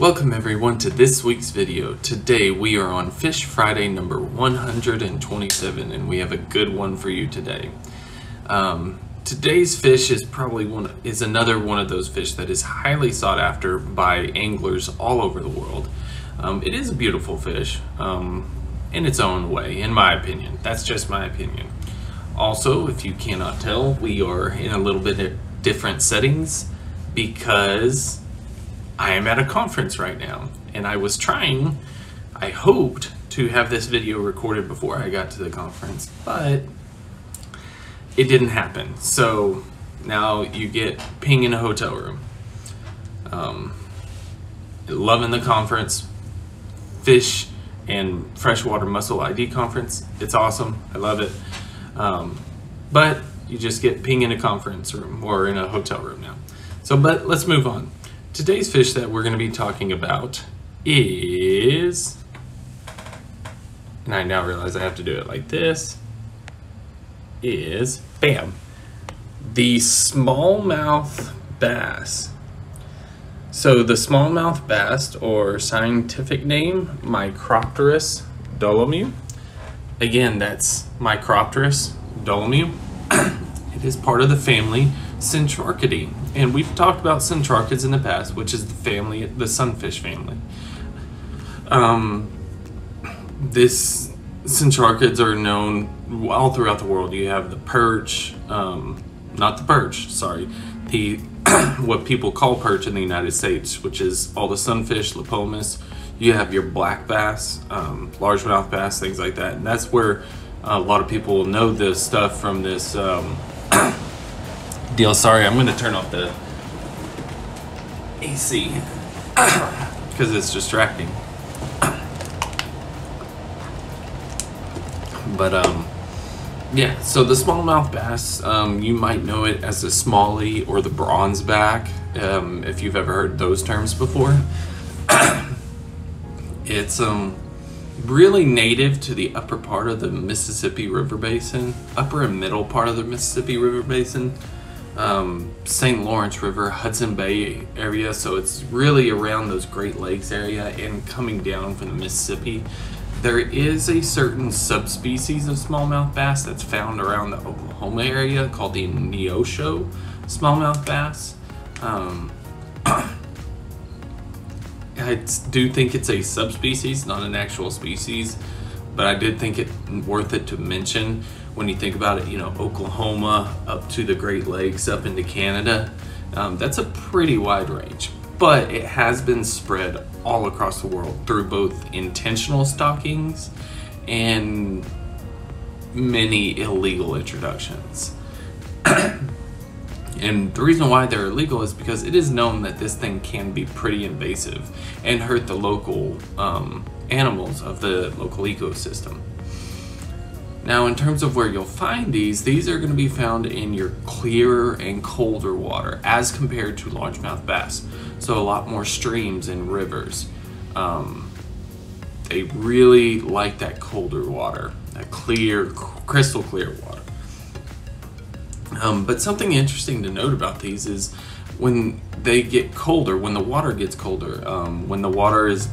Welcome everyone to this week's video. Today we are on Fish Friday number 127 and we have a good one for you today. Today's fish is another one of those fish that is highly sought after by anglers all over the world. It is a beautiful fish in its own way, in my opinion. That's just my opinion. Also, if you cannot tell, we are in a little bit of different settings because I am at a conference right now, and I hoped to have this video recorded before I got to the conference, but it didn't happen. So now you get ping in a hotel room. Loving the conference, fish and freshwater mussel ID conference. It's awesome. I love it. But you just get ping in a conference room or in a hotel room now. But let's move on. Today's fish that we're going to be talking about is, and I now realize I have to do it like this, is, bam, the smallmouth bass. So the smallmouth bass, or scientific name, Micropterus dolomieu. Again, that's Micropterus dolomieu. It is part of the family Centrarchidae, and we've talked about centrarchids in the past, which is the sunfish family. This centrarchids are known all throughout the world. You have the perch, not the perch, sorry, the what people call perch in the United States, which is all the sunfish, Lepomis. You have your black bass, largemouth bass, things like that, and that's where a lot of people will know this stuff from this deal. Sorry, I'm going to turn off the AC because it's distracting. But yeah, so the smallmouth bass, you might know it as the smallie or the bronzeback, if you've ever heard those terms before. It's really native to the upper part of the Mississippi River Basin, upper and middle part of the Mississippi River Basin, St. Lawrence River, Hudson Bay area. So it's really around those Great Lakes area and coming down from the Mississippi. There is a certain subspecies of smallmouth bass that's found around the Oklahoma area called the Neosho smallmouth bass. I do think it's a subspecies, not an actual species, but I did think it worth it to mention when you think about it. You know, Oklahoma up to the Great Lakes up into Canada, that's a pretty wide range, but it has been spread all across the world through both intentional stockings and many illegal introductions. And the reason why they're illegal is because it is known that this thing can be pretty invasive and hurt the local animals of the local ecosystem. Now, in terms of where you'll find these are going to be found in your clearer and colder water as compared to largemouth bass. So a lot more streams and rivers. They really like that colder water, that clear, crystal clear water. But something interesting to note about these is when they get colder, when the water gets colder, when the water is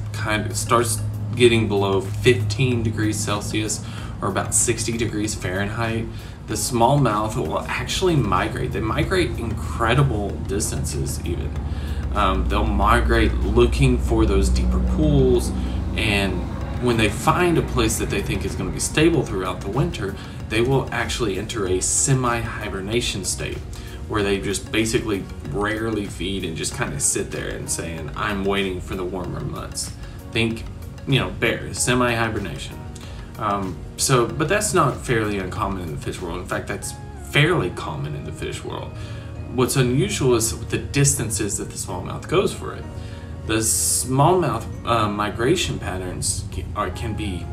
starts getting below 15 degrees Celsius or about 60 degrees Fahrenheit, the smallmouth will actually migrate. They migrate incredible distances even. They'll migrate looking for those deeper pools, and when they find a place that they think is going to be stable throughout the winter, they will actually enter a semi-hibernation state where they just basically rarely feed and just kind of sit there and saying, I'm waiting for the warmer months. Think, you know, bears, semi-hibernation. But that's not fairly uncommon in the fish world. In fact, that's fairly common in the fish world. What's unusual is the distances that the smallmouth goes for it. The smallmouth migration patterns can be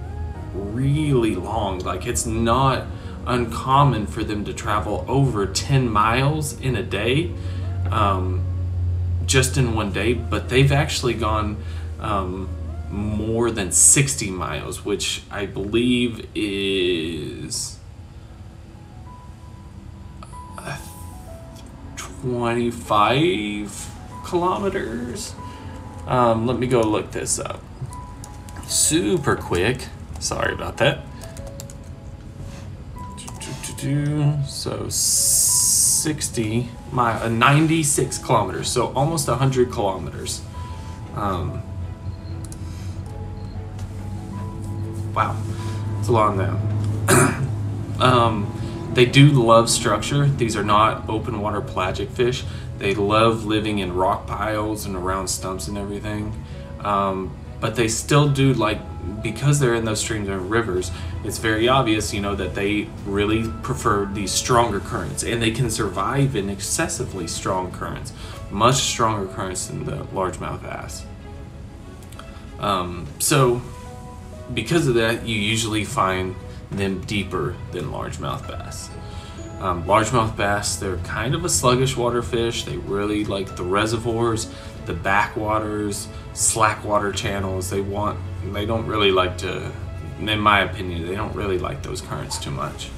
really long. Like, it's not uncommon for them to travel over 10 miles in a day, just in one day, but they've actually gone more than 60 miles, which I believe is 25 kilometers. Let me go look this up. Super quick. Sorry about that. So 96 kilometers, so almost 100 kilometers. Wow, it's a lot now. They do love structure. These are not open water pelagic fish. They love living in rock piles and around stumps and everything. But they still do, like, because they're in those streams and rivers, it's very obvious, you know, that they really prefer these stronger currents, and they can survive in excessively strong currents, much stronger currents than the largemouth bass. So because of that, you usually find them deeper than largemouth bass. Largemouth bass, they're kind of a sluggish water fish. They really like the reservoirs, the backwaters, slack water channels. They don't really like to, in my opinion, they don't really like those currents too much.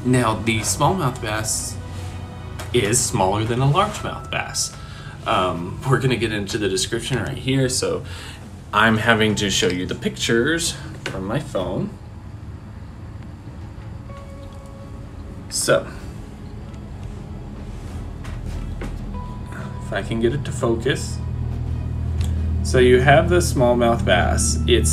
Now, the smallmouth bass is smaller than a largemouth bass. We're gonna get into the description right here, so I'm having to show you the pictures from my phone. So, if I can get it to focus. So you have the smallmouth bass. It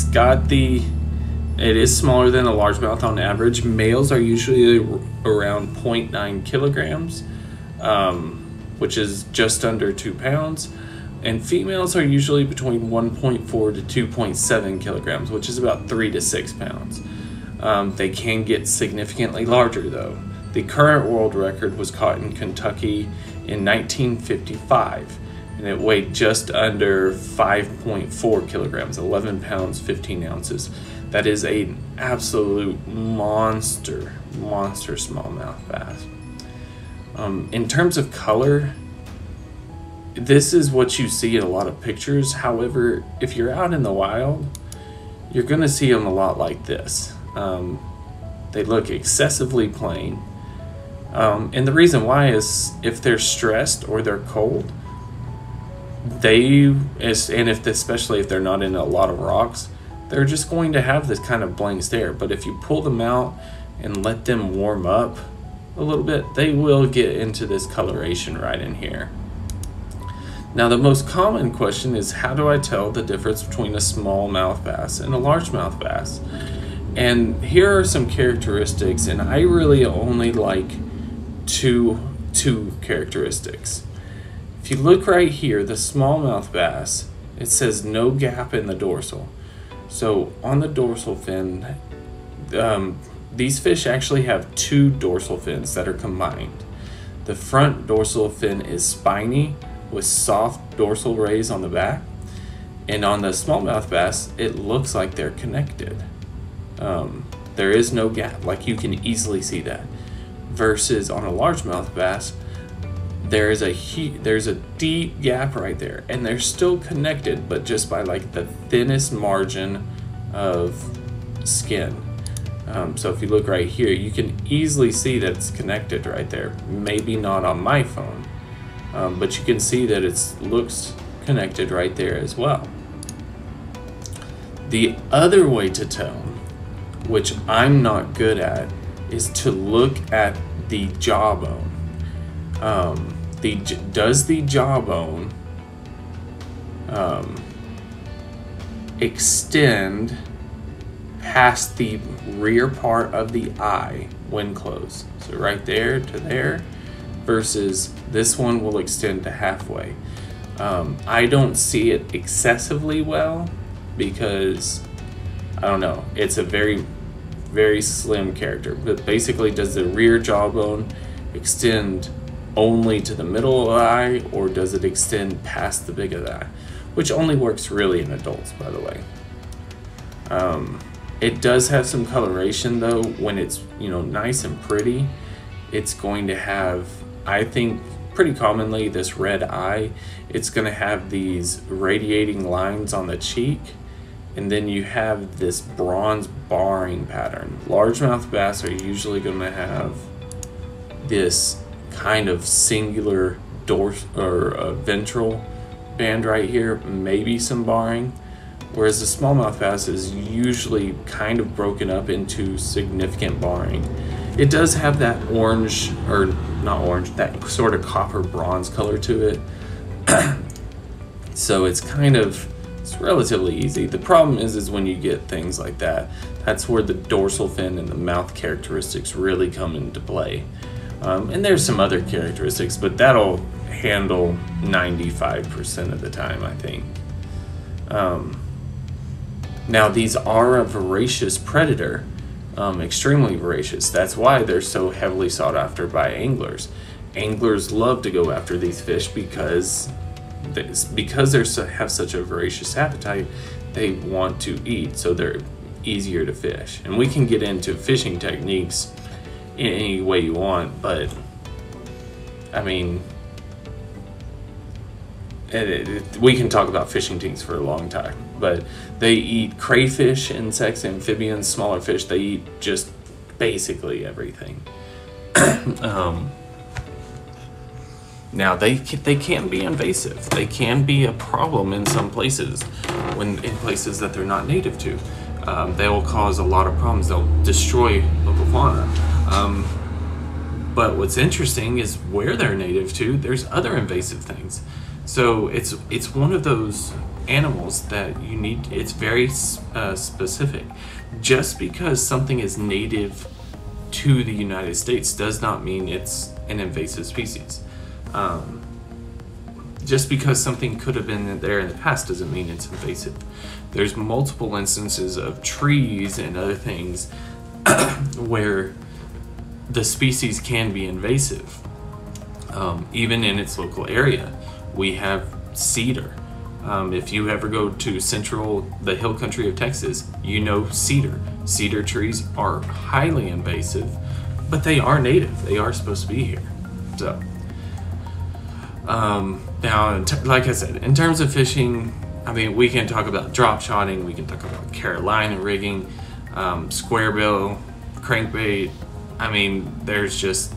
is smaller than a largemouth on average. Males are usually around 0.9 kilograms, which is just under 2 pounds. And females are usually between 1.4 to 2.7 kilograms, which is about 3 to 6 pounds. They can get significantly larger though. The current world record was caught in Kentucky in 1955, and it weighed just under 5.4 kilograms, 11 pounds, 15 ounces. That is an absolute monster smallmouth bass. In terms of color, this is what you see in a lot of pictures. However, if you're out in the wild, you're gonna see them a lot like this. They look excessively plain. And the reason why is if they're stressed or they're cold, especially if they're not in a lot of rocks, they're just going to have this kind of blank stare. But if you pull them out and let them warm up a little bit, they will get into this coloration right in here. Now, the most common question is, how do I tell the difference between a smallmouth bass and a largemouth bass? And here are some characteristics, and I really only like two characteristics. If you look right here, the smallmouth bass, it says no gap in the dorsal. So on the dorsal fin, these fish actually have 2 dorsal fins that are combined. The front dorsal fin is spiny with soft dorsal rays on the back, and on the smallmouth bass, it looks like they're connected. There is no gap, like you can easily see that. Versus on a largemouth bass, there's a deep gap right there, and they're still connected, but just by like the thinnest margin of skin. So if you look right here, you can easily see that it's connected right there. Maybe not on my phone, but you can see that it looks connected right there as well. The other way to tell, which I'm not good at, is to look at the jawbone. Does the jawbone extend past the rear part of the eye when closed? So right there to there, versus this one will extend to halfway. I don't see it excessively well because, I don't know, it's a very slim character. But basically, does the rear jawbone extend only to the middle of the eye, or does it extend past the big of the eye? Which only works really in adults, by the way. It does have some coloration though. When it's, you know, nice and pretty, it's going to have, I think pretty commonly, this red eye. It's going to have these radiating lines on the cheek, and then you have this bronze barring pattern. Largemouth bass are usually going to have this kind of singular dorsal or ventral band right here, maybe some barring, whereas the smallmouth bass is usually kind of broken up into significant barring. It does have that orange, or not orange, that sort of copper bronze color to it. So it's relatively easy. The problem is when you get things like that, that's where the dorsal fin and the mouth characteristics really come into play. And there's some other characteristics, but that'll handle 95% of the time, I think. Now, these are a voracious predator, extremely voracious. That's why they're so heavily sought after by anglers. Anglers love to go after these fish because they have such a voracious appetite. They want to eat, so they're easier to fish. And we can get into fishing techniques in any way you want, but I mean, we can talk about fishing techniques for a long time, but they eat crayfish, insects, amphibians, smaller fish. They eat just basically everything. Now they can be invasive. They can be a problem in some places, in places that they're not native to. They will cause a lot of problems. They'll destroy local fauna. But what's interesting is where they're native to, there's other invasive things. So it's one of those animals that you need. It's very specific. Just because something is native to the United States does not mean it's an invasive species. Just because something could have been there in the past doesn't mean it's invasive. There's multiple instances of trees and other things where the species can be invasive. Even in its local area, we have cedar. If you ever go to the hill country of Texas, you know cedar. Cedar trees are highly invasive, but they are native. They are supposed to be here. So, now, like I said, in terms of fishing, I mean, we can talk about drop shotting, we can talk about Carolina rigging, square bill, crankbait. I mean, there's just,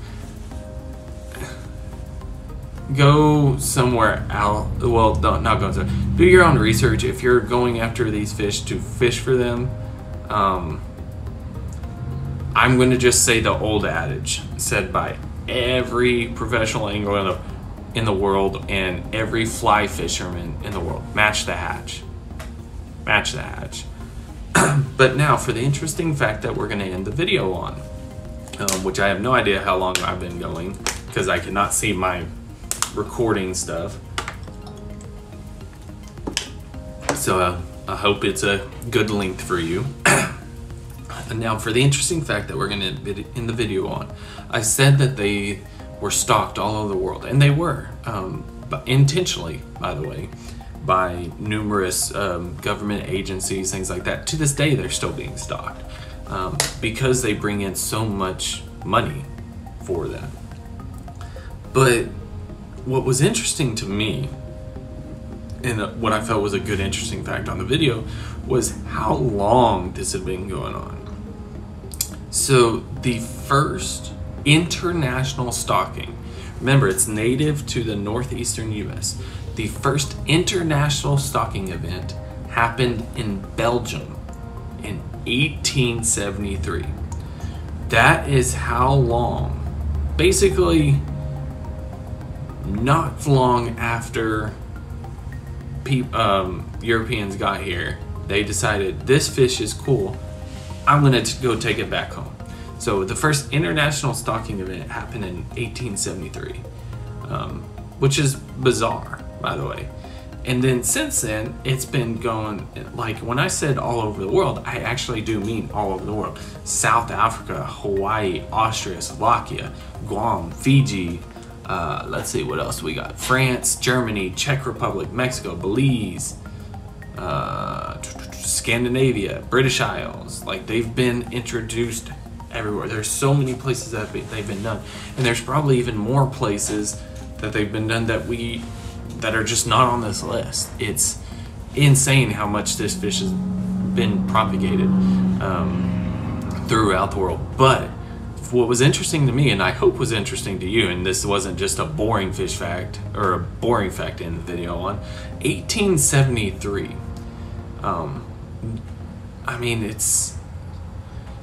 go somewhere out. Well, not go somewhere. Do your own research. If you're going after these fish to fish for them, I'm going to just say the old adage said by every professional angler in the world and every fly fisherman in the world: match the hatch. Match the hatch. But now for the interesting fact that we're going to end the video on, which I have no idea how long I've been going because I cannot see my recording stuff. So I hope it's a good length for you. And now for the interesting fact that we're going to end the video on, I said that they were stalked all over the world, and they were, but intentionally, by the way, by numerous government agencies, things like that. To this day, they're still being stalked because they bring in so much money for them. But what was interesting to me, and what I felt was a good interesting fact on the video, was how long this had been going on. So the first international stalking, remember it's native to the northeastern US, the first international stalking event happened in Belgium in 1873. That is how long, basically not long after Europeans got here, they decided this fish is cool, I'm gonna go take it back home. So the first international stalking event happened in 1873, which is bizarre, by the way. And then since then, it's been going, like when I said all over the world, I actually do mean all over the world. South Africa, Hawaii, Austria, Slovakia, Guam, Fiji, let's see what else we got. France, Germany, Czech Republic, Mexico, Belize, Scandinavia, British Isles. Like, they've been introduced everywhere. There's so many places that they've been done, and there's probably even more places that they've been done that are just not on this list. It's insane how much this fish has been propagated throughout the world. But what was interesting to me, and I hope was interesting to you, and this wasn't just a boring fish fact or a boring fact in the video, on 1873. I mean, it's,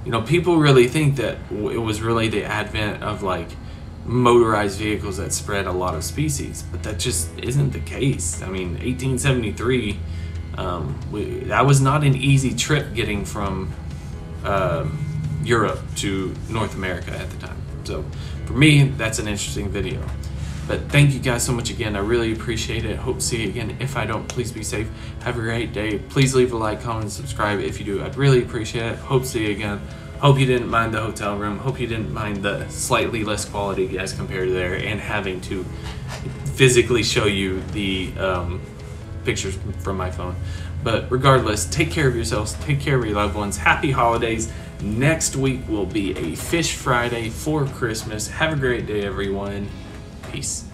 you know, people really think that it was really the advent of like motorized vehicles that spread a lot of species, but that just isn't the case. I mean, 1873, that was not an easy trip getting from Europe to North America at the time. So for me, that's an interesting video. But thank you guys so much again. I really appreciate it. Hope to see you again. If I don't, please be safe. Have a great day. Please leave a like, comment, and subscribe if you do. I'd really appreciate it. Hope to see you again. Hope you didn't mind the hotel room. Hope you didn't mind the slightly less quality as compared to there, and having to physically show you the pictures from my phone. But regardless, take care of yourselves. Take care of your loved ones. Happy holidays. Next week will be a Fish Friday for Christmas. Have a great day, everyone. Peace.